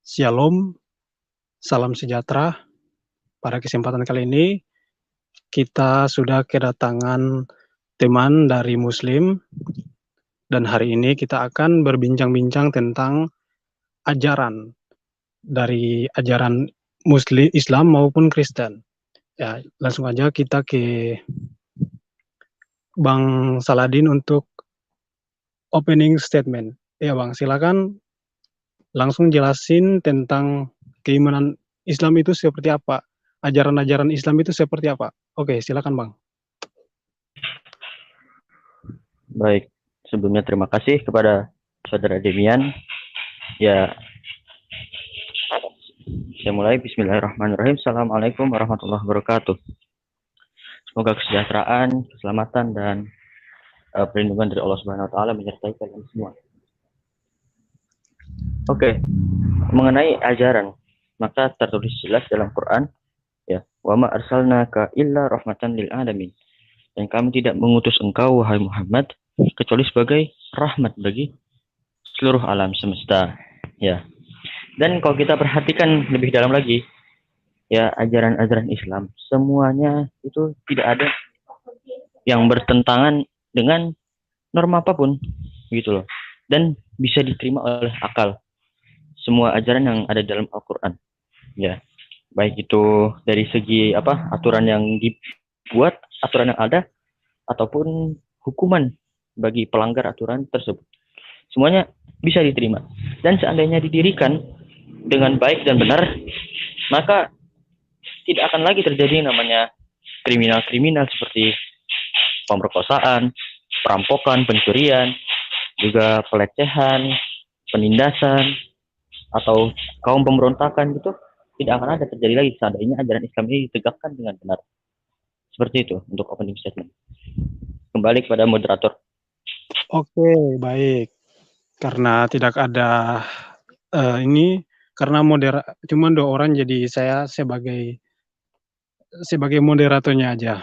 Shalom, salam sejahtera. Pada kesempatan kali ini, kita sudah kedatangan teman dari Muslim, dan hari ini kita akan berbincang-bincang tentang ajaran dari ajaran Muslim, Islam maupun Kristen. Ya, langsung aja kita ke Bang Saladin untuk opening statement. Ya Bang, silakan langsung jelasin tentang keimanan Islam itu seperti apa. Ajaran-ajaran Islam itu seperti apa. Oke, silakan Bang. Baik, sebelumnya terima kasih kepada Saudara Demian. Ya, saya mulai. Bismillahirrahmanirrahim. Assalamualaikum warahmatullahi wabarakatuh. Semoga kesejahteraan, keselamatan, dan perlindungan dari Allah Subhanahu Wa Taala menyertai kalian semua. Oke, mengenai ajaran, maka tertulis jelas dalam Quran, ya, wa ma arsalnaka illa rahmatan lil alamin. Dan kami tidak mengutus engkau, wahai Muhammad, kecuali sebagai rahmat bagi seluruh alam semesta. Ya. Dan kalau kita perhatikan lebih dalam lagi, ya, ajaran-ajaran Islam semuanya itu tidak ada yang bertentangan dengan norma apapun, gitu loh. Dan bisa diterima oleh akal. Semua ajaran yang ada dalam Al-Quran, ya, baik itu dari segi aturan yang dibuat, aturan yang ada, ataupun hukuman bagi pelanggar aturan tersebut, semuanya bisa diterima. Dan seandainya didirikan dengan baik dan benar, maka tidak akan lagi terjadi namanya kriminal-kriminal seperti pemerkosaan, perampokan, pencurian, juga pelecehan, penindasan, atau kaum pemberontakan gitu. Tidak akan ada terjadi lagi seandainya ajaran Islam ini ditegakkan dengan benar. Seperti itu untuk opening statement. Kembali kepada moderator. Oke, baik. Karena tidak ada ini, karena cuma 2 orang, jadi saya sebagai moderatornya aja.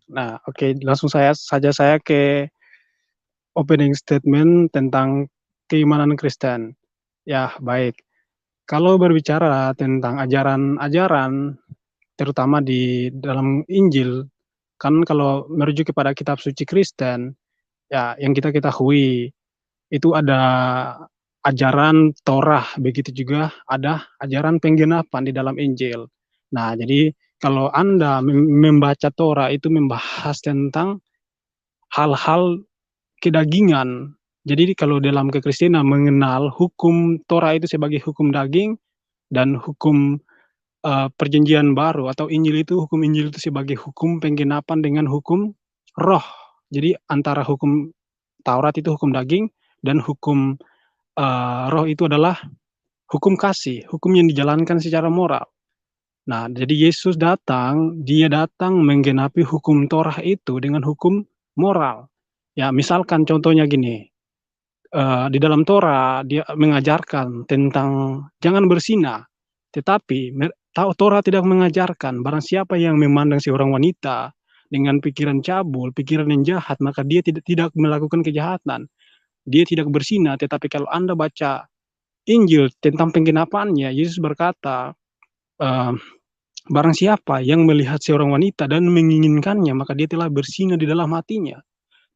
Nah, oke, langsung saja saya ke opening statement tentang keimanan Kristen. Ya, baik. Kalau berbicara tentang ajaran-ajaran, terutama di dalam Injil, kan kalau merujuk kepada kitab suci Kristen, ya yang kita ketahui itu ada ajaran Torah, begitu juga ada ajaran penggenapan di dalam Injil. Nah, jadi kalau Anda membaca Torah itu membahas tentang hal-hal kedagingan. Jadi kalau dalam kekristenan mengenal hukum Torah itu sebagai hukum daging, dan hukum perjanjian baru atau Injil itu sebagai hukum penggenapan dengan hukum roh. Jadi antara hukum Taurat itu hukum daging, dan hukum roh itu adalah hukum kasih, hukum yang dijalankan secara moral. Nah, jadi Yesus dia datang menggenapi hukum Torah itu dengan hukum moral. Ya, misalkan contohnya gini, di dalam Torah dia mengajarkan tentang jangan berzina, tetapi Torah tidak mengajarkan barang siapa yang memandang seorang wanita dengan pikiran cabul, pikiran yang jahat, maka dia tidak melakukan kejahatan. Dia tidak berzina, tetapi kalau Anda baca Injil tentang penggenapannya, Yesus berkata, uh, barang siapa yang melihat seorang wanita dan menginginkannya, maka dia telah berzina di dalam hatinya.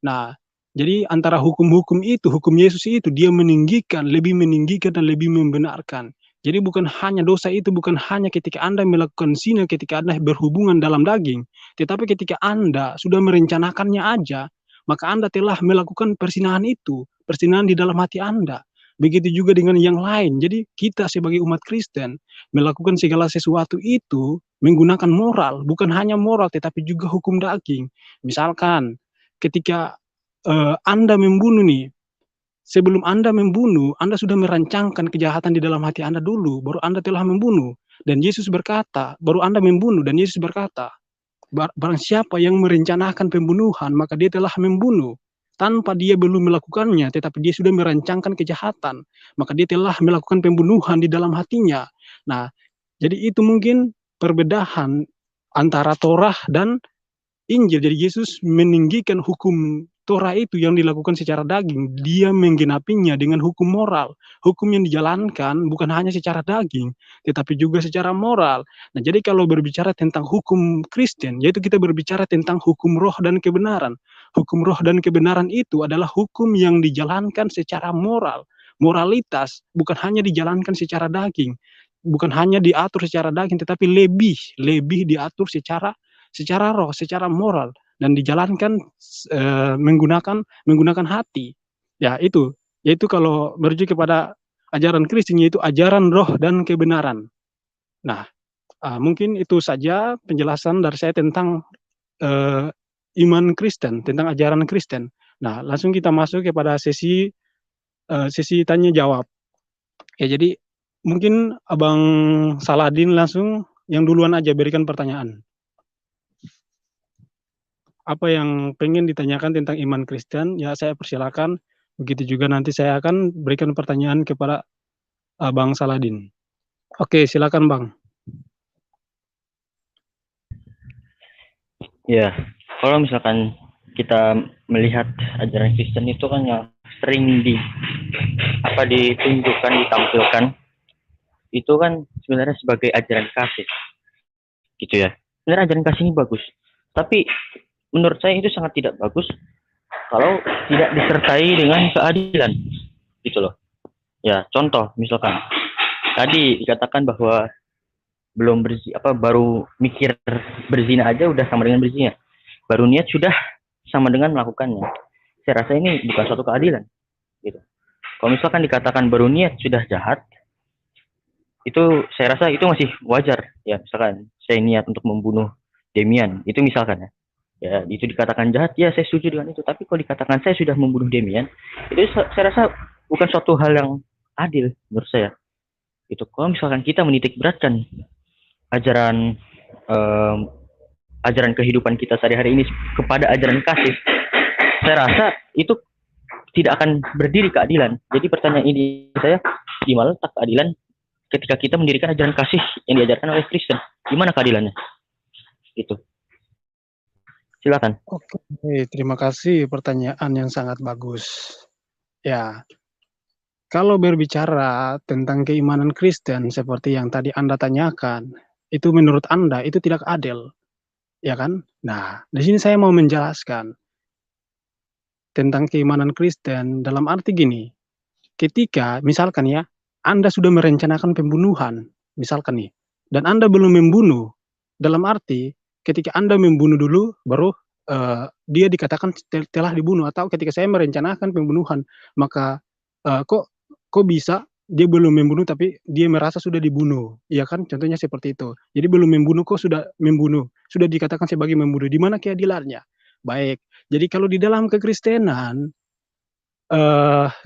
Nah, jadi antara hukum-hukum itu, hukum Yesus itu, dia lebih meninggikan dan lebih membenarkan. Jadi bukan hanya dosa itu, bukan hanya ketika Anda melakukan zina, ketika Anda berhubungan dalam daging, tetapi ketika Anda sudah merencanakannya aja, maka Anda telah melakukan perzinahan itu, perzinahan di dalam hati Anda. Begitu juga dengan yang lain. Jadi kita sebagai umat Kristen melakukan segala sesuatu itu menggunakan moral, bukan hanya moral tetapi juga hukum daging. Misalkan ketika Anda membunuh nih, sebelum Anda membunuh, Anda sudah merancangkan kejahatan di dalam hati Anda dulu, baru Anda telah membunuh. Dan Yesus berkata, baru Anda membunuh, dan Yesus berkata, barang siapa yang merencanakan pembunuhan, maka dia telah membunuh. Tanpa dia belum melakukannya, tetapi dia sudah merancangkan kejahatan, maka dia telah melakukan pembunuhan di dalam hatinya. Nah, jadi itu mungkin perbedaan antara Torah dan Injil. Jadi Yesus meninggikan hukum Torah itu yang dilakukan secara daging, dia menggenapinya dengan hukum moral. Hukum yang dijalankan bukan hanya secara daging, tetapi juga secara moral. Nah, jadi kalau berbicara tentang hukum Kristen, yaitu kita berbicara tentang hukum roh dan kebenaran. Hukum roh dan kebenaran itu adalah hukum yang dijalankan secara moral. Moralitas bukan hanya dijalankan secara daging, bukan hanya diatur secara daging, tetapi lebih diatur secara roh, secara moral, dan dijalankan menggunakan hati. Ya, itu. Yaitu kalau merujuk kepada ajaran Kristen, yaitu ajaran roh dan kebenaran. Nah, mungkin itu saja penjelasan dari saya tentang iman Kristen, tentang ajaran Kristen. Nah, langsung kita masuk kepada sesi tanya jawab. Ya, jadi mungkin Abang Saladin langsung yang duluan aja berikan pertanyaan. Apa yang pengen ditanyakan tentang iman Kristen, ya saya persilakan. Begitu juga nanti saya akan berikan pertanyaan kepada Bang Saladin. Oke, silakan Bang. Ya, kalau misalkan kita melihat ajaran Kristen itu kan yang sering ditunjukkan, ditampilkan, itu kan sebenarnya sebagai ajaran kasih, gitu ya. Sebenarnya ajaran kasih ini bagus, tapi menurut saya itu sangat tidak bagus kalau tidak disertai dengan keadilan, gitu loh. Ya, contoh misalkan tadi dikatakan bahwa baru mikir berzina aja udah sama dengan berzina, baru niat sudah sama dengan melakukannya. Saya rasa ini bukan suatu keadilan, gitu. Kalau misalkan dikatakan baru niat sudah jahat, itu saya rasa itu masih wajar ya. Misalkan saya niat untuk membunuh Demian, itu misalkan ya itu dikatakan jahat, ya saya setuju dengan itu. Tapi kalau dikatakan saya sudah membunuh Demian, itu saya rasa bukan suatu hal yang adil menurut saya. Itu kalau misalkan kita menitik beratkan ajaran ajaran kehidupan kita sehari-hari ini kepada ajaran kasih, saya rasa itu tidak akan berdiri keadilan. Jadi pertanyaan ini saya, di mana letak keadilan ketika kita mendirikan ajaran kasih yang diajarkan oleh Kristen? Gimana keadilannya? Itu. Silakan. Oke, terima kasih, pertanyaan yang sangat bagus. Ya, kalau berbicara tentang keimanan Kristen seperti yang tadi Anda tanyakan, itu menurut Anda itu tidak adil, ya kan? Nah, di sini saya mau menjelaskan tentang keimanan Kristen dalam arti gini, ketika misalkan ya, Anda sudah merencanakan pembunuhan, misalkan nih, dan Anda belum membunuh, dalam arti ketika Anda membunuh dulu, baru dia dikatakan telah dibunuh, atau ketika saya merencanakan pembunuhan, maka kok bisa dia belum membunuh tapi dia merasa sudah dibunuh, ya kan? Contohnya seperti itu. Jadi belum membunuh kok sudah membunuh, sudah dikatakan sebagai membunuh. Di mana keadilannya? Baik. Jadi kalau di dalam kekristenan,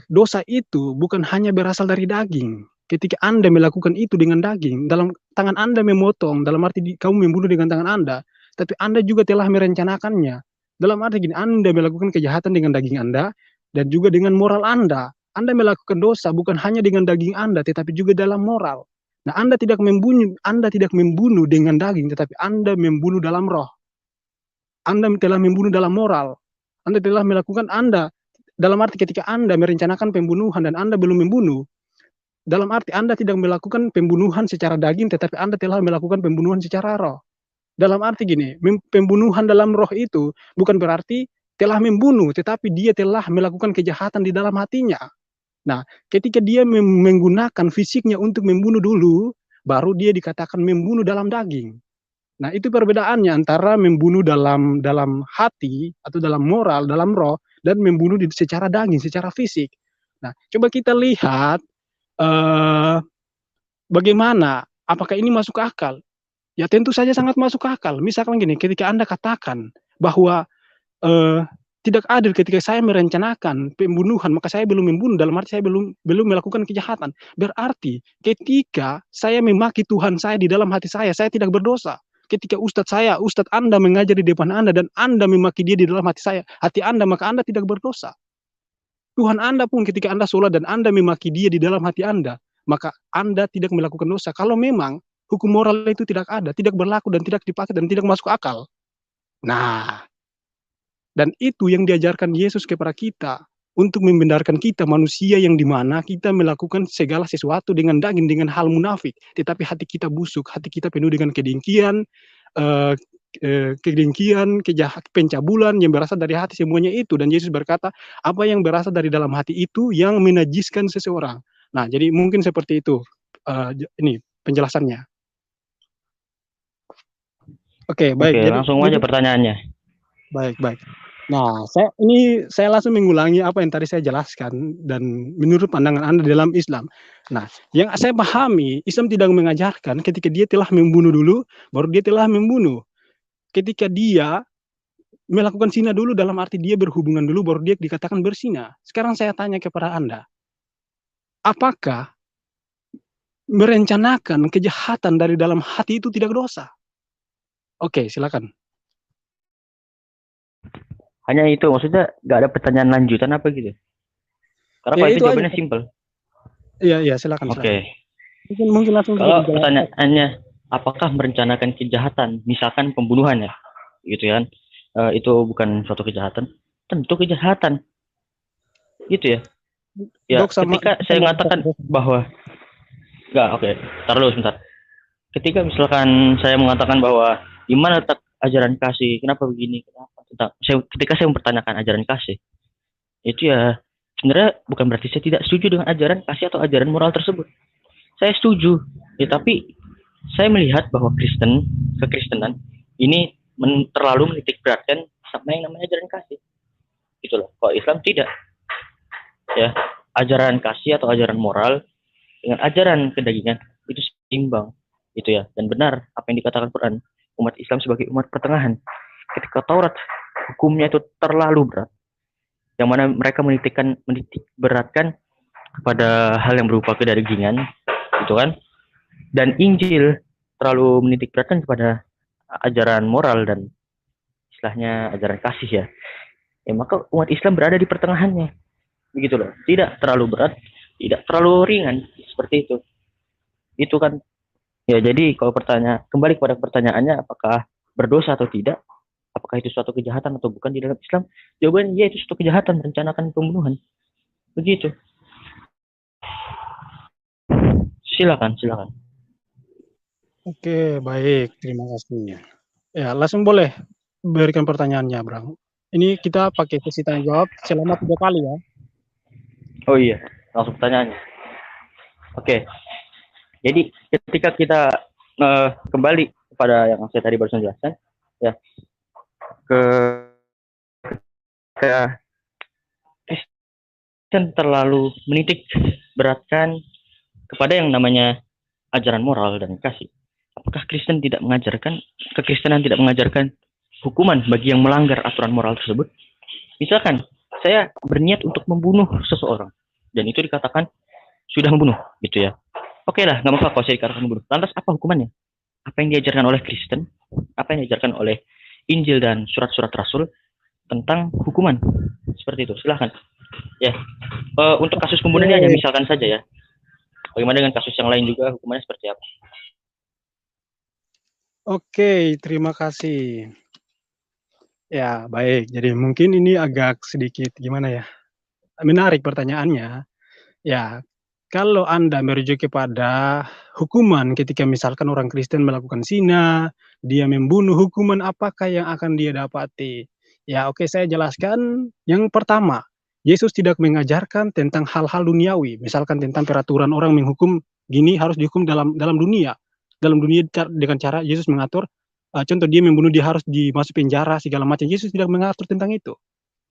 dosa itu bukan hanya berasal dari daging. Ketika Anda melakukan itu dengan daging, dalam tangan Anda memotong, dalam arti kamu membunuh dengan tangan Anda, tapi Anda juga telah merencanakannya. Dalam arti gini, Anda melakukan kejahatan dengan daging Anda, dan juga dengan moral Anda. Anda melakukan dosa bukan hanya dengan daging Anda, tetapi juga dalam moral. Nah, Anda tidak membunuh dengan daging, tetapi Anda membunuh dalam roh. Anda telah membunuh dalam moral. Anda telah melakukan dalam arti ketika Anda merencanakan pembunuhan dan Anda belum membunuh, dalam arti Anda tidak melakukan pembunuhan secara daging, tetapi Anda telah melakukan pembunuhan secara roh. Dalam arti gini, pembunuhan dalam roh itu bukan berarti telah membunuh, tetapi dia telah melakukan kejahatan di dalam hatinya. Nah, ketika dia menggunakan fisiknya untuk membunuh dulu, baru dia dikatakan membunuh dalam daging. Nah, itu perbedaannya antara membunuh dalam hati atau dalam moral, dalam roh, dan membunuh secara daging, secara fisik. Nah, coba kita lihat bagaimana, apakah ini masuk akal? Ya tentu saja sangat masuk akal. Misalkan gini, ketika Anda katakan bahwa tidak adil ketika saya merencanakan pembunuhan, maka saya belum membunuh, dalam arti saya belum melakukan kejahatan. Berarti ketika saya memaki Tuhan saya di dalam hati saya tidak berdosa. Ketika Ustadz Anda mengajar di depan Anda dan Anda memaki dia di dalam hati Anda, maka Anda tidak berdosa. Tuhan Anda pun ketika Anda sholat dan Anda memaki dia di dalam hati Anda, maka Anda tidak melakukan dosa. Kalau memang hukum moral itu tidak ada, tidak berlaku dan tidak dipakai dan tidak masuk akal. Nah, Dan itu yang diajarkan Yesus kepada kita, untuk membenarkan kita manusia yang dimana kita melakukan segala sesuatu dengan daging, dengan hal munafik. Tetapi hati kita busuk, hati kita penuh dengan kedengkian, eh, pencabulan yang berasal dari hati, semuanya itu. Dan Yesus berkata, apa yang berasal dari dalam hati itu yang menajiskan seseorang. Nah, jadi mungkin seperti itu. Ini penjelasannya. Oke, baik. Oke, Jadi langsung aja pertanyaannya. baik. Nah, saya langsung mengulangi apa yang tadi saya jelaskan dan menurut pandangan Anda dalam Islam. Nah, yang saya pahami, Islam tidak mengajarkan ketika dia telah membunuh dulu, baru dia telah membunuh. Ketika dia melakukan zina dulu, dalam arti dia berhubungan dulu, baru dia dikatakan berzina. Sekarang saya tanya kepada Anda, apakah merencanakan kejahatan dari dalam hati itu tidak dosa? Oke, silakan. Hanya itu, maksudnya nggak ada pertanyaan lanjutan apa gitu? Karena Ya kalau itu itu aja. jawabannya simpel. Iya, silakan. Oke. Mungkin langsung Kalau pertanyaannya, apakah merencanakan kejahatan, misalkan pembunuhan ya, gitu kan? Itu bukan suatu kejahatan, tentu kejahatan, gitu ya. Ya, ketika saya mengatakan bahwa oke, tar dulu sebentar. Ketika misalkan saya mengatakan bahwa di mana letak ajaran kasih, kenapa begini, kenapa ketika saya mempertanyakan ajaran kasih, itu ya sebenarnya bukan berarti saya tidak setuju dengan ajaran kasih atau ajaran moral tersebut. Saya setuju, ya, tapi saya melihat bahwa kekristenan ini terlalu menitik beratkan sama yang namanya ajaran kasih, gitu loh. Kalau Islam tidak, ya, ajaran kasih atau ajaran moral dengan ajaran kedagingan itu seimbang, gitu ya. Dan benar apa yang dikatakan Quran, umat Islam sebagai umat pertengahan. Ketika Taurat hukumnya itu terlalu berat, yang mana mereka menitik beratkan kepada hal yang berupa kedagingan, gitu kan. Dan Injil terlalu menitik beratkan kepada ajaran moral dan istilahnya ajaran kasih ya. Ya maka umat Islam berada di pertengahannya, begitu loh. Tidak terlalu berat, tidak terlalu ringan, seperti itu. Itu kan. Ya jadi kalau kembali kepada pertanyaannya, apakah berdosa atau tidak, apakah itu suatu kejahatan atau bukan di dalam Islam, jawabannya ya, itu suatu kejahatan, merencanakan pembunuhan, begitu. Silakan. Oke, baik, terima kasih. Ya, langsung boleh berikan pertanyaannya, Bang. Ini kita pakai sesi tanya jawab selama 3 kali ya. Oh iya, langsung pertanyaannya. Oke. Jadi ketika kita kembali kepada yang saya tadi barusan jelaskan, ya, Kristen terlalu menitik beratkan kepada yang namanya ajaran moral dan kasih. Apakah kekristenan tidak mengajarkan hukuman bagi yang melanggar aturan moral tersebut? Misalkan saya berniat untuk membunuh seseorang dan itu dikatakan sudah membunuh, gitu ya. Oke lah, nggak apa-apa kalau saya dikatakan membunuh. Lantas apa hukumannya? Apa yang diajarkan oleh Kristen? Apa yang diajarkan oleh Injil dan surat-surat Rasul tentang hukuman? Seperti itu. Silahkan. Ya. Untuk kasus pembunuhan hanya misalkan saja ya. Bagaimana dengan kasus yang lain juga, hukumannya seperti apa? Oke, terima kasih. Ya, baik. Jadi mungkin ini agak sedikit gimana ya? Menarik pertanyaannya. Ya, kalau Anda merujuk kepada hukuman ketika misalkan orang Kristen melakukan zina, dia membunuh, hukuman apakah yang akan dia dapati? Ya, oke, saya jelaskan. Yang pertama, Yesus tidak mengajarkan tentang hal-hal duniawi, misalkan tentang peraturan orang menghukum gini harus dihukum dalam dunia. Dalam dunia dengan cara Yesus mengatur, contoh dia membunuh dia harus dimasuk penjara segala macam. Yesus tidak mengatur tentang itu.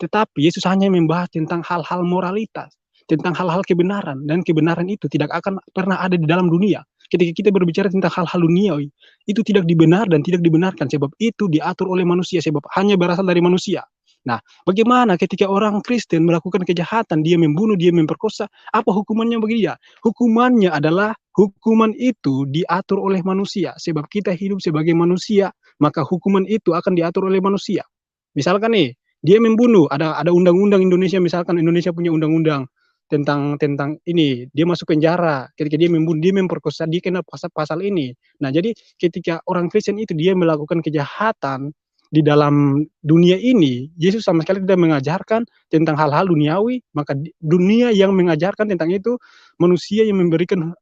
Tetapi Yesus hanya membahas tentang hal-hal moralitas, tentang hal-hal kebenaran, dan kebenaran itu tidak akan pernah ada di dalam dunia. Ketika kita berbicara tentang hal-hal duniawi, itu tidak dibenar dan tidak dibenarkan, sebab itu diatur oleh manusia, sebab hanya berasal dari manusia. Nah, bagaimana ketika orang Kristen melakukan kejahatan, dia membunuh, dia memperkosa, apa hukumannya bagi dia? Hukumannya adalah hukuman itu diatur oleh manusia, sebab kita hidup sebagai manusia, maka hukuman itu akan diatur oleh manusia. Misalkan nih, dia membunuh, ada undang-undang Indonesia, misalkan Indonesia punya undang-undang tentang ini, dia masuk penjara ketika dia membunuh, dia memperkosa, dia kena pasal ini. Nah, jadi ketika orang Kristen itu dia melakukan kejahatan, di dalam dunia ini, Yesus sama sekali tidak mengajarkan tentang hal-hal duniawi, maka dunia yang mengajarkan tentang itu, manusia yang memberikan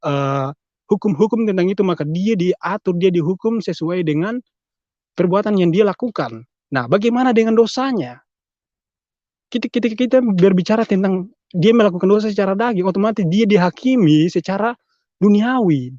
hukum-hukum tentang itu, maka dia diatur, dia dihukum sesuai dengan perbuatan yang dia lakukan. Nah, bagaimana dengan dosanya? Ketika kita berbicara tentang dia melakukan dosa secara daging, otomatis dia dihakimi secara duniawi.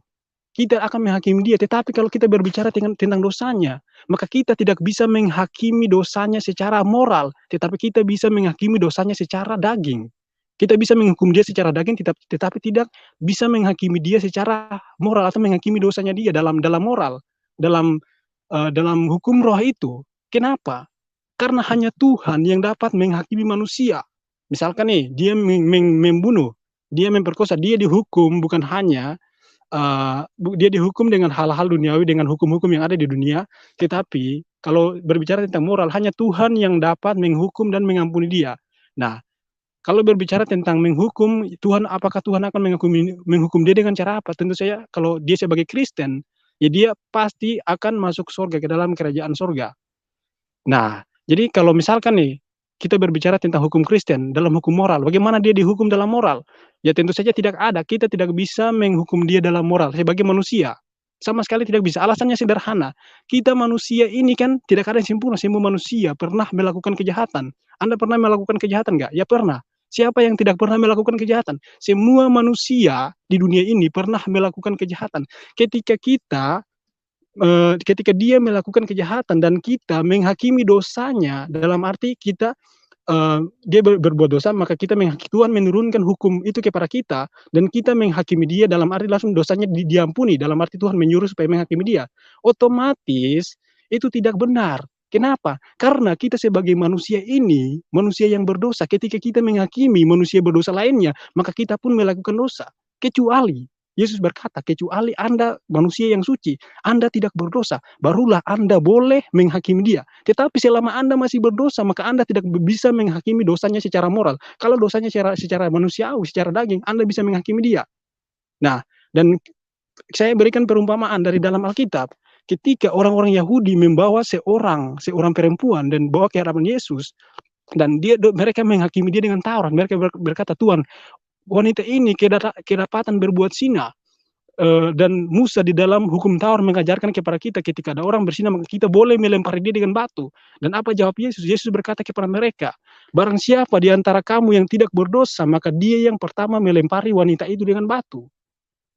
Kita akan menghakimi dia, tetapi kalau kita berbicara tentang dosanya, maka kita tidak bisa menghakimi dosanya secara moral, tetapi kita bisa menghakimi dosanya secara daging. Kita bisa menghukum dia secara daging, tetapi tidak bisa menghakimi dia secara moral atau menghakimi dosanya dia dalam moral, dalam hukum roh itu. Kenapa? Karena hanya Tuhan yang dapat menghakimi manusia. Misalkan nih, dia membunuh, dia memperkosa, dia dihukum bukan hanya dia dihukum dengan hal-hal duniawi, dengan hukum-hukum yang ada di dunia, tetapi kalau berbicara tentang moral, hanya Tuhan yang dapat menghukum dan mengampuni dia. Nah, kalau berbicara tentang menghukum, apakah Tuhan akan menghukum dia dengan cara apa? Tentu saja kalau dia sebagai Kristen, ya dia pasti akan masuk surga, ke dalam kerajaan surga. Nah, jadi kalau misalkan nih, kita berbicara tentang hukum Kristen dalam hukum moral, bagaimana dia dihukum dalam moral? Ya tentu saja tidak ada, kita tidak bisa menghukum dia dalam moral sebagai manusia. Sama sekali tidak bisa, alasannya sederhana. Kita manusia ini kan tidak ada yang sempurna, semua manusia pernah melakukan kejahatan. Anda pernah melakukan kejahatan nggak? Ya pernah. Siapa yang tidak pernah melakukan kejahatan? Semua manusia di dunia ini pernah melakukan kejahatan. Ketika dia melakukan kejahatan dan kita menghakimi dosanya, dalam arti kita dia berbuat dosa, maka Tuhan menurunkan hukum itu kepada kita dan kita menghakimi dia, dalam arti langsung dosanya diampuni, dalam arti Tuhan menyuruh supaya menghakimi dia. Otomatis itu tidak benar. Kenapa? Karena kita sebagai manusia ini, manusia yang berdosa, ketika kita menghakimi manusia berdosa lainnya, maka kita pun melakukan dosa. Kecuali Yesus berkata, kecuali Anda manusia yang suci, Anda tidak berdosa, barulah Anda boleh menghakimi dia. Tetapi selama Anda masih berdosa, maka Anda tidak bisa menghakimi dosanya secara moral. Kalau dosanya secara manusiawi, secara daging, Anda bisa menghakimi dia. Nah, dan saya berikan perumpamaan dari dalam Alkitab. Ketika orang-orang Yahudi membawa seorang perempuan dan bawa ke hadapan Yesus, dan mereka menghakimi dia dengan Taurat. Mereka berkata, Tuhan, wanita ini kedapatan berbuat zina. Dan Musa di dalam hukum Taurat mengajarkan kepada kita, ketika ada orang berzina, maka kita boleh melempari dia dengan batu. Dan apa jawab Yesus? Yesus berkata kepada mereka, barang siapa di antara kamu yang tidak berdosa, maka dia yang pertama melempari wanita itu dengan batu.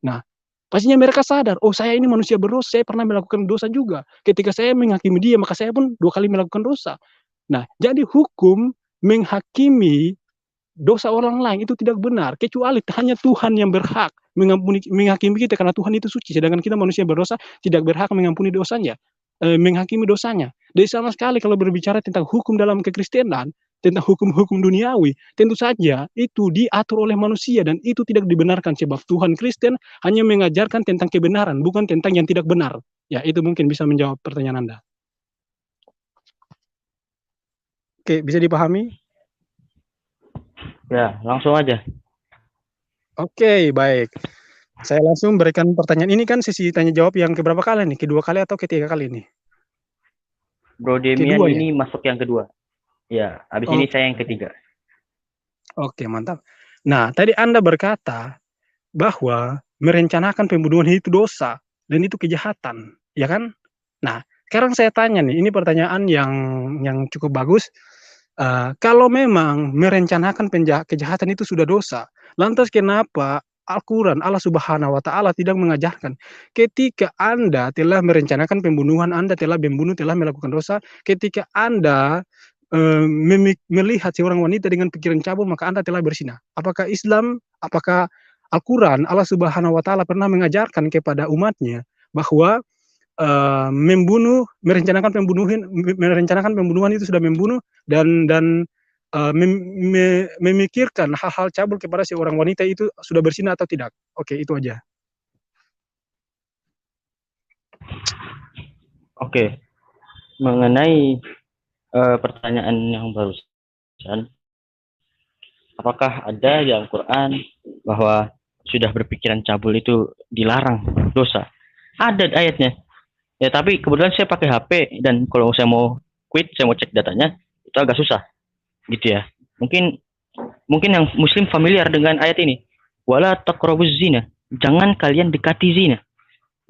Nah, pastinya mereka sadar, oh saya ini manusia berdosa, saya pernah melakukan dosa juga. Ketika saya menghakimi dia, maka saya pun 2 kali melakukan dosa. Nah, jadi hukum menghakimi dosa orang lain itu tidak benar, kecuali hanya Tuhan yang berhak menghakimi kita, karena Tuhan itu suci, sedangkan kita manusia berdosa tidak berhak mengampuni dosanya, menghakimi dosanya. Jadi sama sekali kalau berbicara tentang hukum dalam kekristenan, tentang hukum-hukum duniawi, tentu saja itu diatur oleh manusia dan itu tidak dibenarkan, sebab Tuhan Kristen hanya mengajarkan tentang kebenaran, bukan tentang yang tidak benar. Ya, itu mungkin bisa menjawab pertanyaan Anda. Oke, bisa dipahami? Ya, langsung aja. Oke, baik. Saya langsung berikan pertanyaan. Ini kan sesi tanya jawab yang keberapa kali nih? Kedua kali atau ketiga kali nih? Bro Demian Kedua, ini ya? masuk yang kedua. Ya, habis ini saya yang ketiga. Oke, mantap. Nah, tadi Anda berkata bahwa merencanakan pembunuhan itu dosa dan itu kejahatan, ya kan? Nah, sekarang saya tanya nih, ini pertanyaan yang cukup bagus. Kalau memang merencanakan kejahatan itu sudah dosa, lantas kenapa Al-Quran, Allah Subhanahu wa Ta'ala tidak mengajarkan ketika Anda telah merencanakan pembunuhan, Anda telah membunuh, telah melakukan dosa, ketika Anda melihat seorang wanita dengan pikiran cabul, maka Anda telah berzina. Apakah Islam, apakah Al-Quran, Allah Subhanahu wa Ta'ala pernah mengajarkan kepada umatnya bahwa merencanakan pembunuhan itu sudah membunuh dan memikirkan hal-hal cabul kepada seorang wanita itu sudah berzina atau tidak? Oke, itu aja. Oke, mengenai pertanyaan yang barusan, apakah ada di Al-Quran bahwa sudah berpikiran cabul itu dilarang dosa? Ada ayatnya. Ya, tapi kebetulan saya pakai HP dan kalau saya mau quit, saya mau cek datanya, itu agak susah, gitu ya. Mungkin yang Muslim familiar dengan ayat ini. Wala taqrabuz zina. Jangan kalian dekati zina.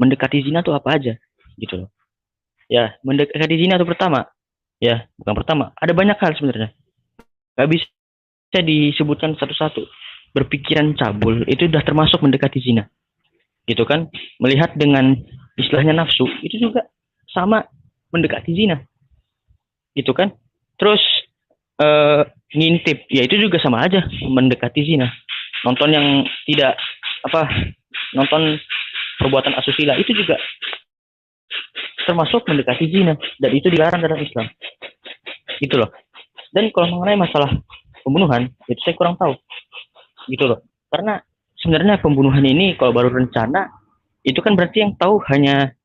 Mendekati zina itu apa aja, gitu loh. Ya, mendekati zina itu pertama. Ya, bukan pertama. Ada banyak hal sebenarnya. Gak bisa disebutkan satu-satu. Berpikiran cabul itu sudah termasuk mendekati zina, gitu kan? Melihat dengan istilahnya nafsu itu juga sama mendekati zina, gitu kan? Terus ngintip, ya itu juga sama aja mendekati zina. Nonton yang tidak nonton perbuatan asusila itu juga termasuk mendekati zina, dan itu dilarang dalam Islam, gitu loh. Dan kalau mengenai masalah pembunuhan, itu saya kurang tahu, gitu loh. Karena sebenarnya pembunuhan ini kalau baru rencana, itu kan berarti yang tahu hanya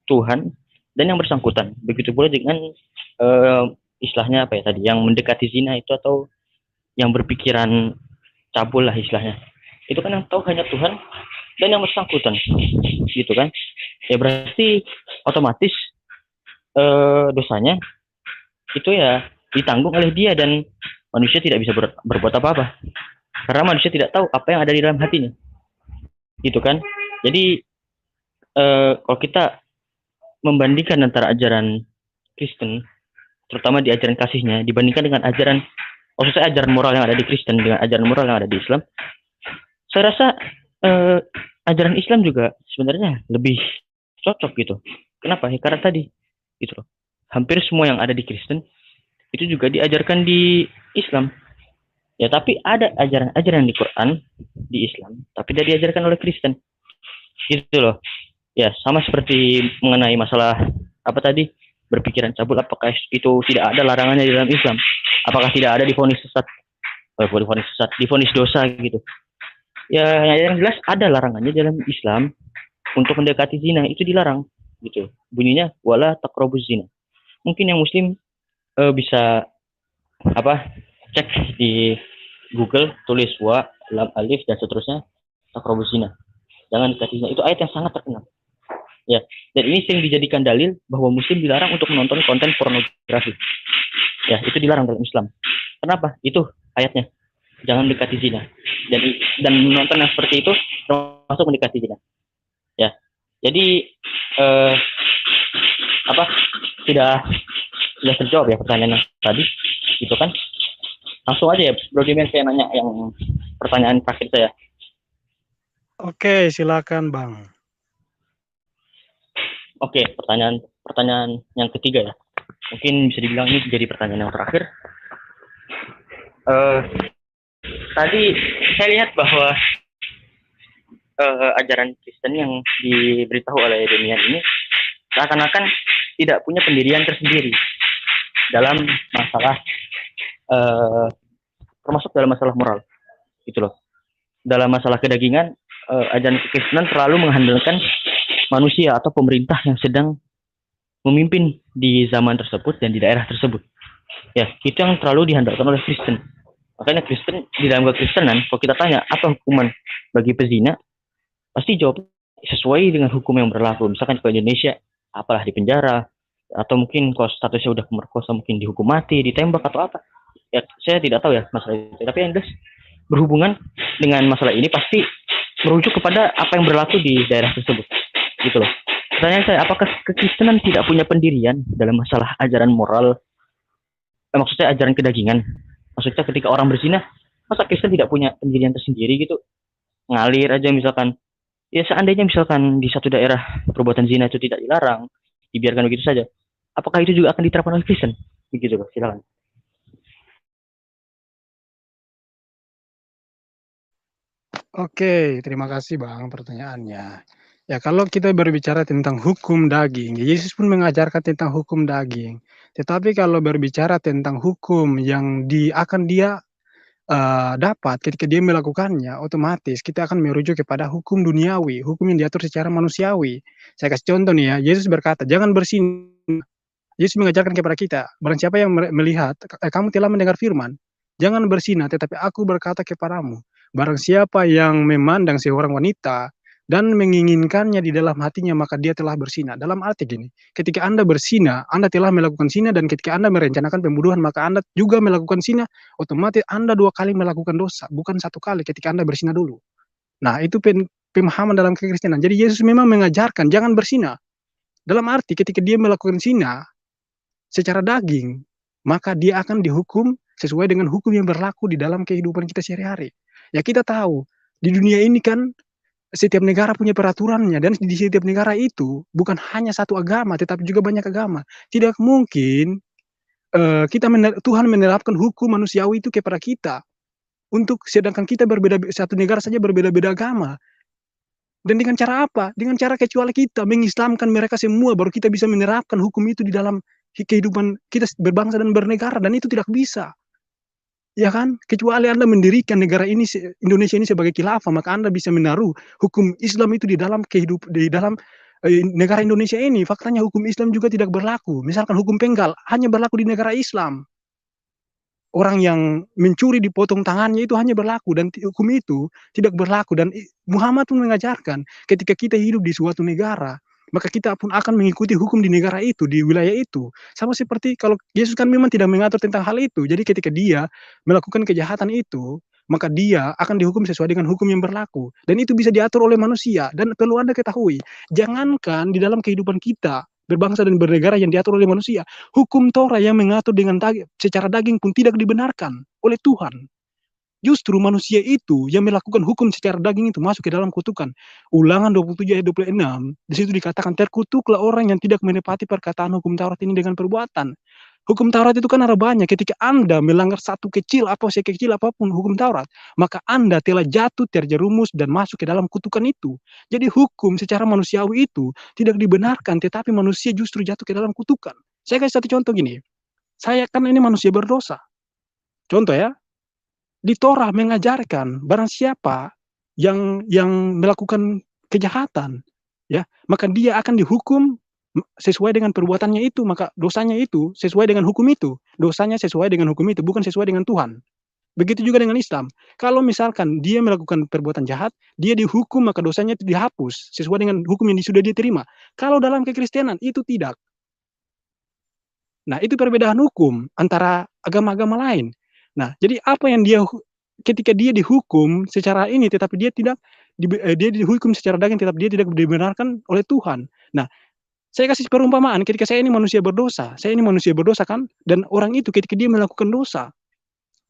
Tuhan dan yang bersangkutan. Begitu pula dengan istilahnya apa ya tadi, yang mendekati zina itu atau yang berpikiran cabul lah istilahnya. Itu kan yang tahu hanya Tuhan dan yang bersangkutan, gitu kan? Ya berarti otomatis dosanya itu ya ditanggung oleh dia, dan manusia tidak bisa berbuat apa-apa karena manusia tidak tahu apa yang ada di dalam hatinya, gitu kan? Jadi kalau kita membandingkan antara ajaran Kristen, terutama di ajaran kasihnya, dibandingkan dengan maksudnya ajaran moral yang ada di Kristen dengan ajaran moral yang ada di Islam, saya rasa ajaran Islam juga sebenarnya lebih cocok gitu. Kenapa? Ya karena tadi gitu loh. Hampir semua yang ada di Kristen itu juga diajarkan di Islam. Ya, tapi ada ajaran-ajaran di Quran di Islam, tapi tidak diajarkan oleh Kristen. Gitu loh. Ya, sama seperti mengenai masalah apa tadi? Berpikiran cabul, apakah itu tidak ada larangannya di dalam Islam? Apakah tidak ada divonis sesat? Divonis dosa gitu. Ya, yang jelas ada larangannya dalam Islam. Untuk mendekati zina itu dilarang, gitu. Bunyinya wala taqrabuz zina. Mungkin yang Muslim bisa cek di Google, tulis wa lam alif dan seterusnya taqrabuz zina. Jangan dekati zina. Itu ayat yang sangat terkenal. Ya, dan ini sering dijadikan dalil bahwa Muslim dilarang untuk menonton konten pornografi. Ya, itu dilarang dalam Islam. Kenapa? Itu ayatnya. Jangan dekati zina. Dan menonton yang seperti itu termasuk mendekati zina. Ya, jadi sudah terjawab ya pertanyaan tadi, gitu kan? Langsung aja ya, Bro Dimen, saya nanya yang pertanyaan terakhir saya. Oke, silakan Bang. Oke, pertanyaan yang ketiga ya. Mungkin bisa dibilang ini jadi pertanyaan yang terakhir. Tadi saya lihat bahwa ajaran Kristen yang diberitahu oleh Demian ini seakan-akan tidak punya pendirian tersendiri dalam masalah termasuk dalam masalah moral, gitu loh. Dalam masalah kedagingan, ajaran Kristen selalu mengandalkan manusia atau pemerintah yang sedang memimpin di zaman tersebut dan di daerah tersebut. Ya, itu yang terlalu diandalkan oleh Kristen. Makanya Kristen, di dalam kekristenan, kalau kita tanya apa hukuman bagi pezina, pasti jawab sesuai dengan hukum yang berlaku. Misalkan kalau Indonesia, apalah di penjara, atau mungkin kalau statusnya udah pemerkosa mungkin dihukum mati, ditembak atau apa. Ya, saya tidak tahu ya masalah itu. Tapi yang jelas berhubungan dengan masalah ini pasti merujuk kepada apa yang berlaku di daerah tersebut, gitu loh. Pertanyaan saya, apakah kekristenan tidak punya pendirian dalam masalah ajaran moral? Maksudnya ajaran kedagingan. Maksudnya ketika orang berzina, masa Kristen tidak punya pendirian tersendiri gitu? Ngalir aja misalkan. Ya seandainya misalkan di satu daerah perbuatan zina itu tidak dilarang, dibiarkan begitu saja, apakah itu juga akan diterapkan oleh Kristen? Begitu, Pak. Silakan. Oke, terima kasih Bang pertanyaannya. Ya, kalau kita berbicara tentang hukum daging, Yesus pun mengajarkan tentang hukum daging. Tetapi kalau berbicara tentang hukum yang akan dia dapat ketika dia melakukannya, otomatis kita akan merujuk kepada hukum duniawi, hukum yang diatur secara manusiawi. Saya kasih contoh nih ya, Yesus berkata, jangan berzina. Yesus mengajarkan kepada kita, barang siapa yang melihat, kamu telah mendengar firman, jangan berzina, tetapi aku berkata kepadamu, barang siapa yang memandang seorang wanita dan menginginkannya di dalam hatinya, maka dia telah berzina. Dalam arti gini, ketika Anda berzina, Anda telah melakukan zina, dan ketika Anda merencanakan pembunuhan, maka Anda juga melakukan zina, otomatis Anda 2 kali melakukan dosa, bukan 1 kali ketika Anda berzina dulu. Nah, itu pemahaman dalam kekristenan. Jadi Yesus memang mengajarkan jangan berzina. Dalam arti ketika dia melakukan zina secara daging, maka dia akan dihukum sesuai dengan hukum yang berlaku di dalam kehidupan kita sehari-hari. Ya, kita tahu di dunia ini kan setiap negara punya peraturannya, dan di setiap negara itu bukan hanya satu agama tetapi juga banyak agama. Tidak mungkin Tuhan menerapkan hukum manusiawi itu kepada kita, untuk sedangkan kita berbeda, satu negara saja berbeda-beda agama. Dan dengan cara apa? Dengan cara kecuali kita mengislamkan mereka semua, baru kita bisa menerapkan hukum itu di dalam kehidupan kita berbangsa dan bernegara, dan itu tidak bisa. Ya kan? Kecuali Anda mendirikan negara ini, Indonesia ini sebagai khilafah, maka Anda bisa menaruh hukum Islam itu di dalam di dalam negara Indonesia ini. Faktanya hukum Islam juga tidak berlaku. Misalkan hukum penggal hanya berlaku di negara Islam. Orang yang mencuri dipotong tangannya itu hanya berlaku, dan hukum itu tidak berlaku. Dan Muhammad pun mengajarkan ketika kita hidup di suatu negara, maka kita pun akan mengikuti hukum di negara itu, di wilayah itu. Sama seperti kalau Yesus kan memang tidak mengatur tentang hal itu. Jadi ketika dia melakukan kejahatan itu, maka dia akan dihukum sesuai dengan hukum yang berlaku. Dan itu bisa diatur oleh manusia. Dan perlu Anda ketahui, jangankan di dalam kehidupan kita berbangsa dan bernegara yang diatur oleh manusia, hukum Torah yang mengatur dengan secara daging pun tidak dibenarkan oleh Tuhan. Justru manusia itu yang melakukan hukum secara daging itu masuk ke dalam kutukan. Ulangan 27 ayat 26, di situ dikatakan, terkutuklah orang yang tidak menepati perkataan hukum Taurat ini dengan perbuatan. Hukum Taurat itu kan ada banyak. Ketika Anda melanggar satu kecil atau sekecil apapun hukum Taurat, maka Anda telah jatuh, terjerumus, dan masuk ke dalam kutukan itu. Jadi hukum secara manusiawi itu tidak dibenarkan, tetapi manusia justru jatuh ke dalam kutukan. Saya kasih satu contoh gini. Saya kan ini manusia berdosa. Contoh ya, di Torah mengajarkan barang siapa yang melakukan kejahatan, ya, maka dia akan dihukum sesuai dengan perbuatannya itu, maka dosanya itu sesuai dengan hukum itu. Dosanya sesuai dengan hukum itu, bukan sesuai dengan Tuhan. Begitu juga dengan Islam. Kalau misalkan dia melakukan perbuatan jahat, dia dihukum, maka dosanya itu dihapus sesuai dengan hukum yang sudah dia terima. Kalau dalam kekristenan itu tidak. Nah, itu perbedaan hukum antara agama-agama lain. Nah, jadi apa yang ketika dia dihukum secara ini, tetapi dia tidak dia dihukum secara daging, tetapi dia tidak dibenarkan oleh Tuhan. Nah, saya kasih perumpamaan, ketika saya ini manusia berdosa kan, dan orang itu ketika dia melakukan dosa,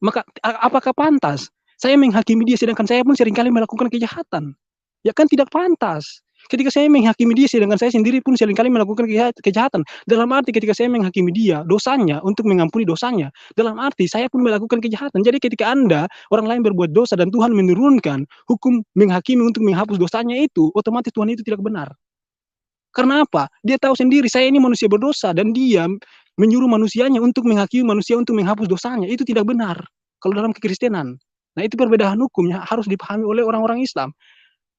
maka apakah pantas saya menghakimi dia sedangkan saya pun seringkali melakukan kejahatan? Ya kan tidak pantas. Ketika saya menghakimi dia sedangkan saya sendiri pun seringkali melakukan kejahatan. Dalam arti ketika saya menghakimi dia dosanya untuk mengampuni dosanya, dalam arti saya pun melakukan kejahatan. Jadi ketika Anda, orang lain berbuat dosa dan Tuhan menurunkan hukum menghakimi untuk menghapus dosanya itu, otomatis Tuhan itu tidak benar. Karena apa? Dia tahu sendiri saya ini manusia berdosa, dan dia menyuruh manusianya untuk menghakimi manusia untuk menghapus dosanya. Itu tidak benar kalau dalam kekristenan. Nah, itu perbedaan hukumnya harus dipahami oleh orang-orang Islam.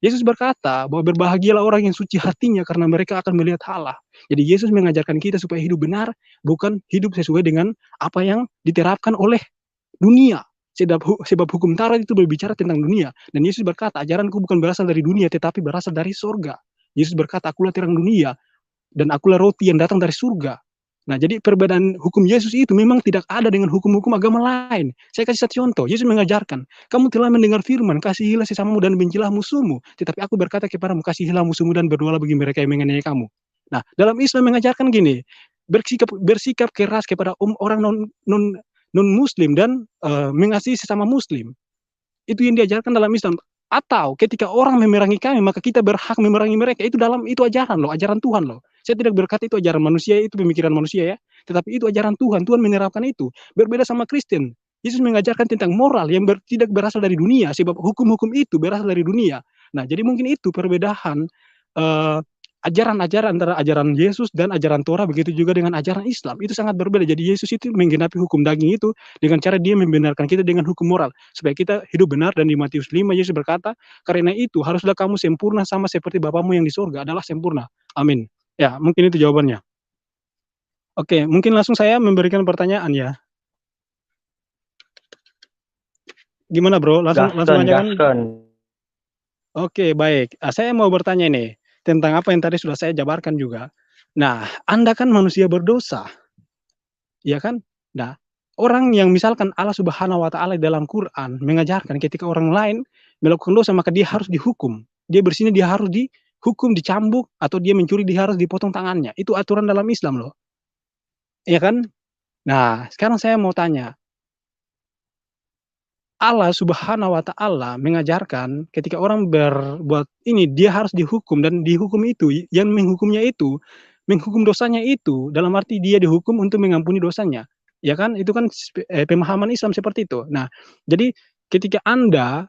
Yesus berkata bahwa berbahagialah orang yang suci hatinya karena mereka akan melihat Allah. Jadi Yesus mengajarkan kita supaya hidup benar, bukan hidup sesuai dengan apa yang diterapkan oleh dunia. Sebab hukum Taurat itu berbicara tentang dunia. Dan Yesus berkata, ajaranku bukan berasal dari dunia, tetapi berasal dari sorga. Yesus berkata, akulah terang dunia, dan akulah roti yang datang dari surga. Nah, jadi perbedaan hukum Yesus itu memang tidak ada dengan hukum-hukum agama lain. Saya kasih satu contoh. Yesus mengajarkan, kamu telah mendengar firman, kasihilah sesamamu dan bencilah musuhmu. Tetapi aku berkata kepadamu, kasihilah musuhmu dan berdoalah bagi mereka yang menganiaya kamu. Nah, dalam Islam mengajarkan gini, bersikap keras kepada orang non Muslim dan mengasihi sesama Muslim. Itu yang diajarkan dalam Islam. Atau ketika orang memerangi kami, maka kita berhak memerangi mereka. Itu ajaran loh, ajaran Tuhan loh. Saya tidak berkata itu ajaran manusia, itu pemikiran manusia ya. Tetapi itu ajaran Tuhan. Tuhan menerapkan itu. Berbeda sama Kristen. Yesus mengajarkan tentang moral yang tidak berasal dari dunia, sebab hukum-hukum itu berasal dari dunia. Nah, jadi mungkin itu perbedaan ajaran-ajaran antara ajaran Yesus dan ajaran Torah, begitu juga dengan ajaran Islam. Itu sangat berbeda. Jadi Yesus itu menggenapi hukum daging itu dengan cara dia membenarkan kita dengan hukum moral, supaya kita hidup benar. Dan di Matius 5, Yesus berkata, karena itu haruslah kamu sempurna sama seperti Bapamu yang di surga adalah sempurna. Amin. Ya, mungkin itu jawabannya. Oke, mungkin langsung saya memberikan pertanyaan ya. Gimana bro? Langsung aja kan? Oke, baik. Saya mau bertanya ini tentang apa yang tadi sudah saya jabarkan juga. Nah, Anda kan manusia berdosa, ya kan? Nah, orang yang misalkan Allah Subhanahu wa taala dalam Quran mengajarkan ketika orang lain melakukan dosa maka dia harus dihukum. Dia bersini dia harus dihukum, dicambuk atau dia mencuri dia harus dipotong tangannya. Itu aturan dalam Islam loh. Ya kan? Nah, sekarang saya mau tanya, Allah Subhanahu wa taala mengajarkan ketika orang berbuat ini dia harus dihukum dan dihukum itu yang menghukumnya itu menghukum dosanya itu dalam arti dia dihukum untuk mengampuni dosanya. Ya kan? Itu kan pemahaman Islam seperti itu. Nah, jadi ketika Anda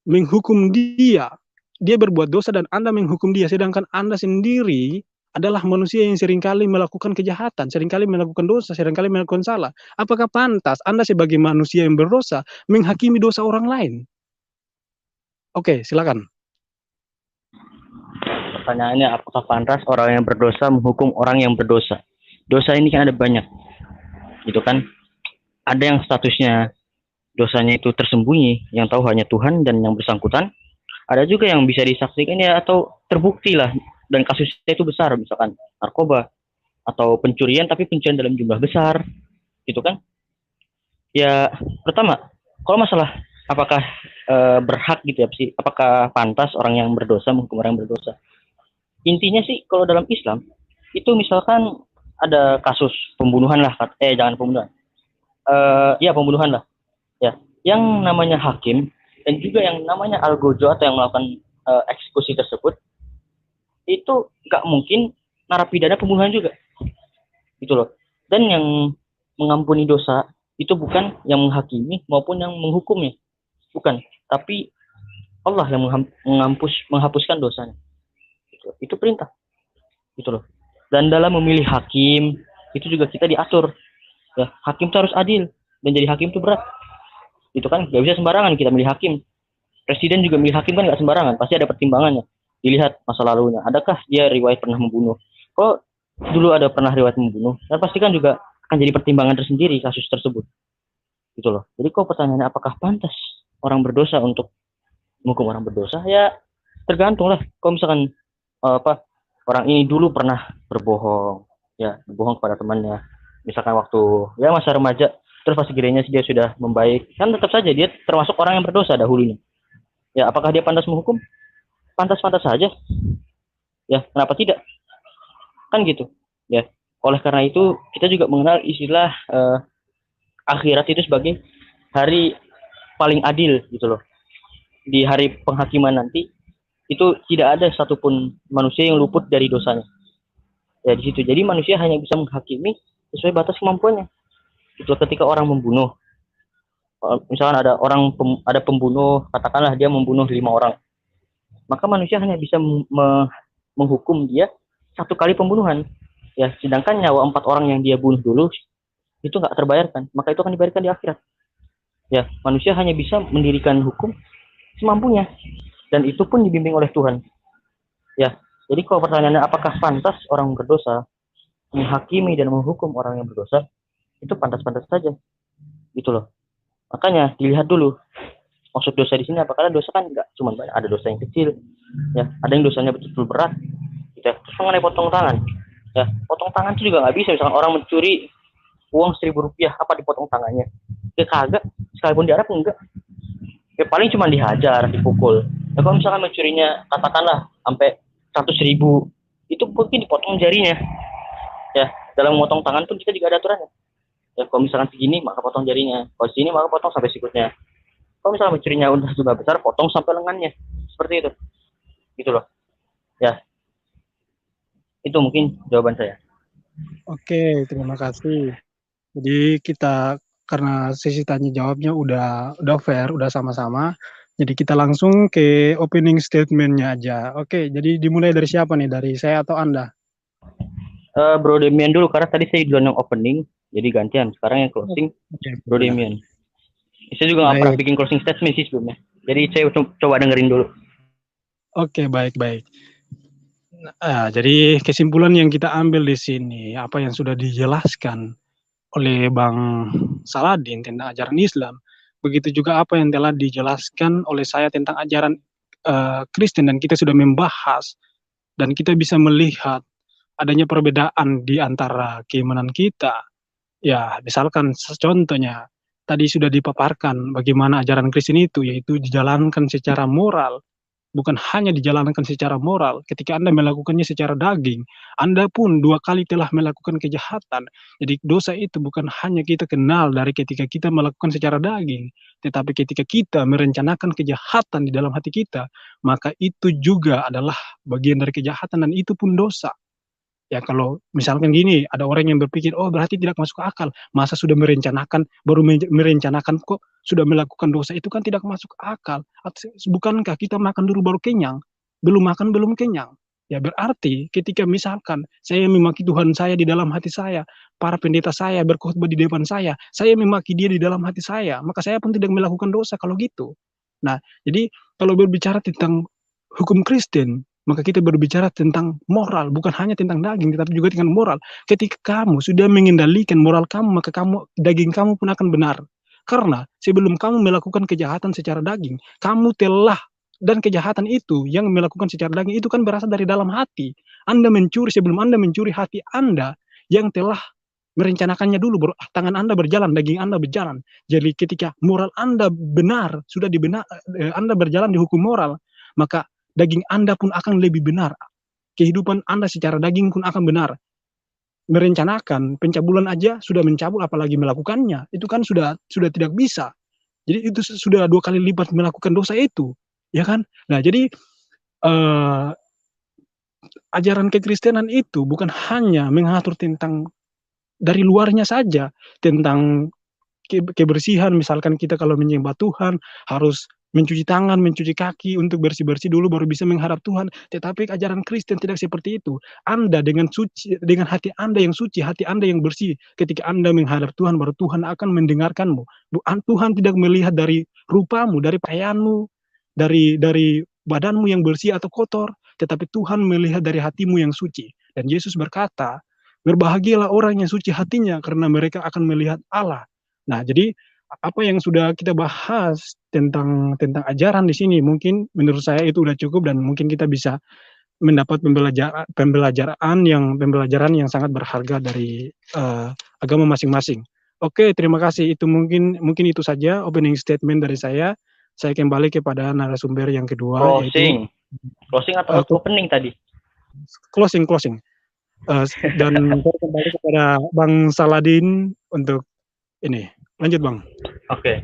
menghukum dia, dia berbuat dosa dan Anda menghukum dia sedangkan Anda sendiri adalah manusia yang seringkali melakukan kejahatan, seringkali melakukan dosa, seringkali melakukan salah. Apakah pantas Anda sebagai manusia yang berdosa menghakimi dosa orang lain? Oke, silakan. Pertanyaannya, apakah pantas orang yang berdosa menghukum orang yang berdosa? Dosa ini kan ada banyak, gitu kan? Ada yang statusnya dosanya itu tersembunyi, yang tahu hanya Tuhan dan yang bersangkutan. Ada juga yang bisa disaksikan ya atau terbukti lah, dan kasusnya itu besar, misalkan narkoba atau pencurian tapi pencurian dalam jumlah besar, gitu kan? Ya, pertama, kalau masalah apakah berhak gitu ya sih, apakah pantas orang yang berdosa menghukum orang yang berdosa? Intinya sih kalau dalam Islam itu misalkan ada kasus pembunuhan lah, jangan pembunuhan, ya pembunuhan lah, ya, yang namanya hakim dan juga yang namanya algojo atau yang melakukan eksekusi tersebut itu nggak mungkin narapidana pembunuhan juga, gitu loh. Dan yang mengampuni dosa itu bukan yang menghakimi maupun yang menghukumnya, bukan, tapi Allah yang menghapuskan dosanya, gitu. Itu perintah, gitu loh. Dan dalam memilih hakim itu juga kita diatur, ya, hakim itu harus adil dan jadi hakim itu berat, itu kan nggak bisa sembarangan kita milih hakim. Presiden juga milih hakim kan nggak sembarangan, pasti ada pertimbangannya, dilihat masa lalunya, adakah dia riwayat pernah membunuh. Kalau dulu ada pernah riwayat membunuh, dan pasti kan juga akan jadi pertimbangan tersendiri kasus tersebut, gitu loh. Jadi kok pertanyaannya apakah pantas orang berdosa untuk menghukum orang berdosa, ya tergantung lah. Kalau misalkan apa, orang ini dulu pernah berbohong, ya berbohong kepada temannya, misalkan waktu ya masa remaja, terus pas gedenya dia sudah membaik, kan tetap saja dia termasuk orang yang berdosa dahulunya. Ya apakah dia pantas menghukum? Pantas-pantas saja, ya kenapa tidak, kan gitu, ya. Oleh karena itu kita juga mengenal istilah akhirat itu sebagai hari paling adil, gitu loh. Di hari penghakiman nanti itu tidak ada satupun manusia yang luput dari dosanya, ya di situ. Jadi manusia hanya bisa menghakimi sesuai batas kemampuannya, gitu. Ketika orang membunuh, misalkan ada pembunuh, katakanlah dia membunuh 5 orang, maka manusia hanya bisa menghukum dia 1 kali pembunuhan, ya. Sedangkan nyawa 4 orang yang dia bunuh dulu itu nggak terbayarkan, maka itu akan dibayarkan di akhirat, ya. Manusia hanya bisa mendirikan hukum semampunya, dan itu pun dibimbing oleh Tuhan, ya. Jadi kalau pertanyaannya apakah pantas orang berdosa menghakimi dan menghukum orang yang berdosa, itu pantas-pantas saja, gitu loh. Makanya dilihat dulu maksud dosa di sini apa, karena dosa kan nggak cuma banyak, ada dosa yang kecil, ya, ada yang dosanya betul-betul berat, gitu ya. Terus mengenai potong tangan, ya, potong tangan itu juga nggak bisa. Misalkan orang mencuri uang 1.000 rupiah, apa dipotong tangannya? Ya kagak, sekalipun di Arab enggak, ya paling cuma dihajar, dipukul. Ya kalau misalkan mencurinya katakanlah sampai 100.000, itu mungkin dipotong jarinya, ya. Dalam memotong tangan pun kita juga ada aturannya, ya. Kalau misalkan segini maka potong jarinya, kalau segini maka potong sampai sikutnya. Kalau misalkan mencurinya udah juga besar, potong sampai lengannya, seperti itu, gitu loh, ya. Itu mungkin jawaban saya. Oke, terima kasih. Jadi kita karena sesi tanya jawabnya udah fair, udah sama-sama. Jadi kita langsung ke opening statement-nya aja. Oke, jadi dimulai dari siapa nih? Dari saya atau Anda? Bro Demian dulu, karena tadi saya duluan yang opening, jadi gantian. Sekarang yang closing, Oke, Bro ya. Demian. Saya juga nggak pernah Baik. bikin closing statement sih sebelumnya, jadi saya coba dengerin dulu. Oke, baik-baik. Jadi kesimpulan yang kita ambil di sini, apa yang sudah dijelaskan oleh Bang Saladin tentang ajaran Islam, begitu juga apa yang telah dijelaskan oleh saya tentang ajaran Kristen dan kita sudah membahas dan kita bisa melihat adanya perbedaan di antara keimanan kita. Ya, misalkan contohnya tadi sudah dipaparkan bagaimana ajaran Kristen itu, yaitu dijalankan secara moral, bukan hanya dijalankan secara moral. Ketika Anda melakukannya secara daging, Anda pun 2 kali telah melakukan kejahatan. Jadi dosa itu bukan hanya kita kenal dari ketika kita melakukan secara daging, tetapi ketika kita merencanakan kejahatan di dalam hati kita, maka itu juga adalah bagian dari kejahatan dan itu pun dosa. Ya kalau misalkan gini, ada orang yang berpikir, oh berarti tidak masuk akal. Masa sudah merencanakan, baru merencanakan kok sudah melakukan dosa, itu kan tidak masuk akal. Bukankah kita makan dulu baru kenyang? Belum makan, belum kenyang. Ya berarti ketika misalkan saya memaki Tuhan saya di dalam hati saya, para pendeta saya berkhotbah di depan saya memaki dia di dalam hati saya, maka saya pun tidak melakukan dosa kalau gitu. Nah, jadi kalau berbicara tentang hukum Kristen, maka kita berbicara tentang moral, bukan hanya tentang daging, tetapi juga tentang moral. Ketika kamu sudah mengendalikan moral kamu, maka daging kamu pun akan benar. Karena sebelum kamu melakukan kejahatan secara daging, kamu telah, dan kejahatan itu yang melakukan secara daging itu kan berasal dari dalam hati. Anda mencuri, sebelum Anda mencuri, hati Anda yang telah merencanakannya dulu, baru tangan Anda berjalan, daging Anda berjalan. Jadi ketika moral Anda benar, sudah Anda berjalan di hukum moral, maka daging Anda pun akan lebih benar. Kehidupan Anda secara daging pun akan benar. Merencanakan pencabulan aja sudah mencabul, apalagi melakukannya. Itu kan sudah tidak bisa. Jadi itu sudah 2 kali lipat melakukan dosa itu. Ya kan? Nah, jadi ajaran kekristenan itu bukan hanya mengatur tentang dari luarnya saja, tentang kebersihan, misalkan kita kalau menyembah Tuhan harus mencuci tangan, mencuci kaki untuk bersih-bersih dulu baru bisa menghadap Tuhan. Tetapi ajaran Kristen tidak seperti itu. Anda dengan suci, dengan hati Anda yang suci, hati Anda yang bersih, ketika Anda menghadap Tuhan, baru Tuhan akan mendengarkanmu. Tuhan tidak melihat dari rupamu, dari pakaianmu, dari badanmu yang bersih atau kotor, tetapi Tuhan melihat dari hatimu yang suci. Dan Yesus berkata, berbahagialah orang yang suci hatinya, karena mereka akan melihat Allah. Nah, jadi apa yang sudah kita bahas tentang ajaran di sini, mungkin menurut saya itu udah cukup dan mungkin kita bisa mendapat pembelajaran yang sangat berharga dari agama masing-masing. Oke, terima kasih. Itu mungkin itu saja opening statement dari saya. Saya kembali kepada narasumber yang kedua. Closing atau opening tadi? Closing. Dan saya kembali kepada Bang Saladin untuk ini. Lanjut, Bang. Oke.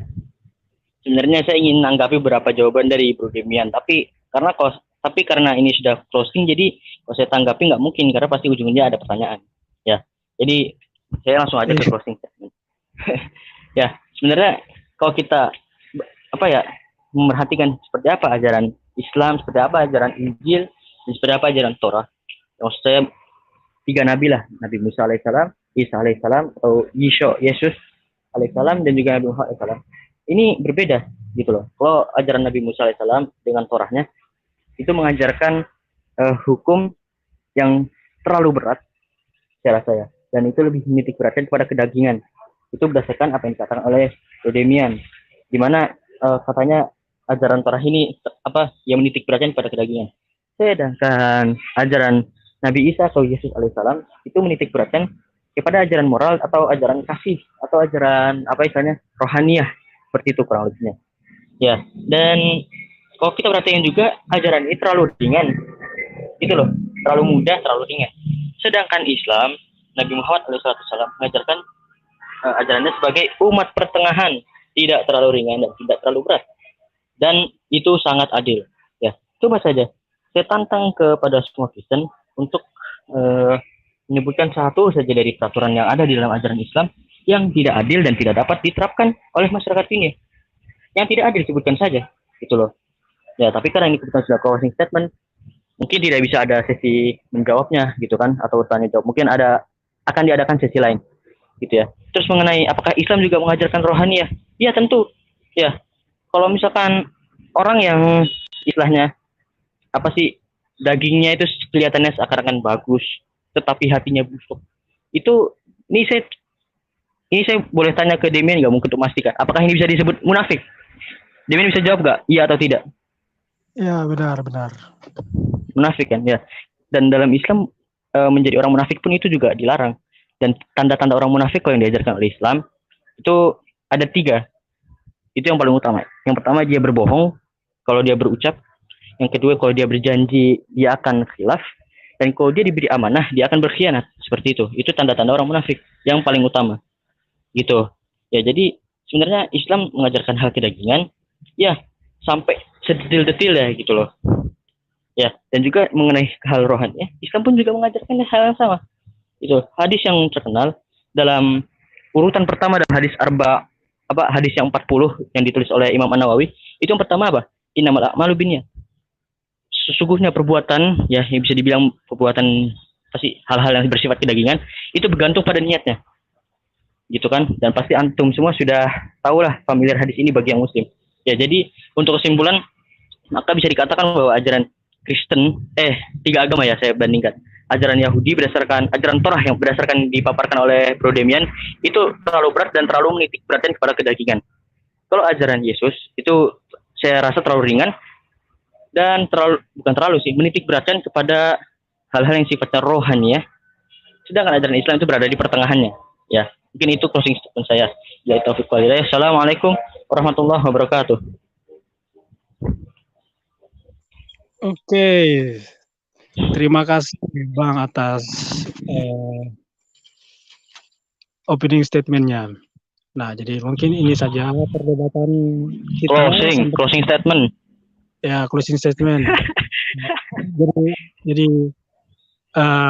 Sebenarnya saya ingin menanggapi beberapa jawaban dari Bro Demian, tapi karena ini sudah closing, jadi kalau saya tanggapi nggak mungkin, karena pasti ujungnya ada pertanyaan. Ya, jadi saya langsung aja ke closing statement. Ya, sebenarnya kalau kita memperhatikan seperti apa ajaran Islam, seperti apa ajaran Injil, dan seperti apa ajaran Torah. Maksud saya 3 nabi lah, Nabi Musa alaihissalam, Isa alaihissalam, atau Yesus alaihissalam, dan juga Nabi Muhammad alaihissalam. Ini berbeda gitu loh. Kalau ajaran Nabi Musa alaihissalam dengan Torahnya itu mengajarkan hukum yang terlalu berat secara saya, dan itu lebih menitik beratkan kepada kedagingan. Itu berdasarkan apa yang dikatakan oleh Demian, di mana katanya ajaran Torah ini yang menitik beratkan kepada kedagingan. Sedangkan ajaran Nabi Isa atau Yesus alaihissalam itu menitik beratkan kepada ajaran moral atau ajaran kasih atau ajaran rohaniah, seperti itu kurang lebihnya. Ya, dan kalau kita perhatikan juga ajaran ini terlalu ringan, gitu loh, terlalu mudah, terlalu ringan. Sedangkan Islam, Nabi Muhammad alaihissalam mengajarkan ajarannya sebagai umat pertengahan, tidak terlalu ringan dan tidak terlalu berat, dan itu sangat adil. Ya, coba saja saya tantang kepada semua Kristen untuk menyebutkan satu saja dari peraturan yang ada di dalam ajaran Islam yang tidak adil dan tidak dapat diterapkan oleh masyarakat ini. Yang tidak adil sebutkan saja, gitu loh. Ya, tapi karena ini kebetulan sudah closing statement, mungkin tidak bisa ada sesi menjawabnya, gitu kan, atau tanya jawab. Mungkin akan diadakan sesi lain, gitu ya. Terus mengenai apakah Islam juga mengajarkan rohaniah? Ya tentu. Ya, kalau misalkan orang yang istilahnya dagingnya itu kelihatannya seakan-akan bagus, tetapi hatinya busuk. Ini saya boleh tanya ke Demian nggak, mungkin untuk memastikan, apakah ini bisa disebut munafik? Demian bisa jawab nggak? Iya atau tidak? Ya, benar. Munafik kan ya. Dan dalam Islam menjadi orang munafik pun itu juga dilarang. Dan tanda-tanda orang munafik kalau yang diajarkan oleh Islam itu ada 3. Itu yang paling utama. Yang pertama dia berbohong kalau dia berucap. Yang kedua kalau dia berjanji dia akan khilaf. Dan kalau dia diberi amanah dia akan berkhianat. Seperti itu. Itu tanda-tanda orang munafik yang paling utama. Gitu. Ya jadi sebenarnya Islam mengajarkan hal kedagingan ya sampai sedetil-detil ya gitu loh. Ya, dan juga mengenai hal rohani ya, Islam pun juga mengajarkan hal yang sama. Itu hadis yang terkenal dalam urutan pertama dalam hadis hadis yang 40 yang ditulis oleh Imam An-Nawawi, itu yang pertama apa? Innamal a'malu binniyat. Sesungguhnya perbuatan ya yang bisa dibilang perbuatan pasti hal-hal yang bersifat kedagingan itu bergantung pada niatnya. Gitu kan? Dan pasti antum semua sudah tahulah familiar hadis ini bagi yang muslim. Ya, jadi untuk kesimpulan maka bisa dikatakan bahwa ajaran Kristen 3 agama ya saya bandingkan. Ajaran Yahudi berdasarkan ajaran Torah yang berdasarkan dipaparkan oleh Bro Demian itu terlalu berat dan terlalu menitik beratkan kepada kedagingan. Kalau ajaran Yesus itu saya rasa terlalu ringan dan bukan terlalu sih, menitik beratkan kepada hal-hal yang sifatnya rohani ya. Sedangkan ajaran Islam itu berada di pertengahannya. Ya, mungkin itu closing statement saya. Ya, taufiq wal hidayah. Assalamualaikum warahmatullahi wabarakatuh. Oke, terima kasih Bang atas opening statement-nya. Nah, jadi mungkin ini saja perdebatan kita. Closing statement. Ya, closing statement. jadi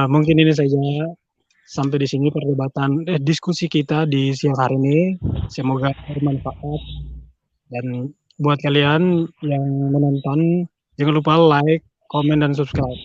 mungkin ini saja sampai di sini perdebatan diskusi kita di siang hari ini. Semoga bermanfaat dan buat kalian yang menonton jangan lupa like, komen dan subscribe.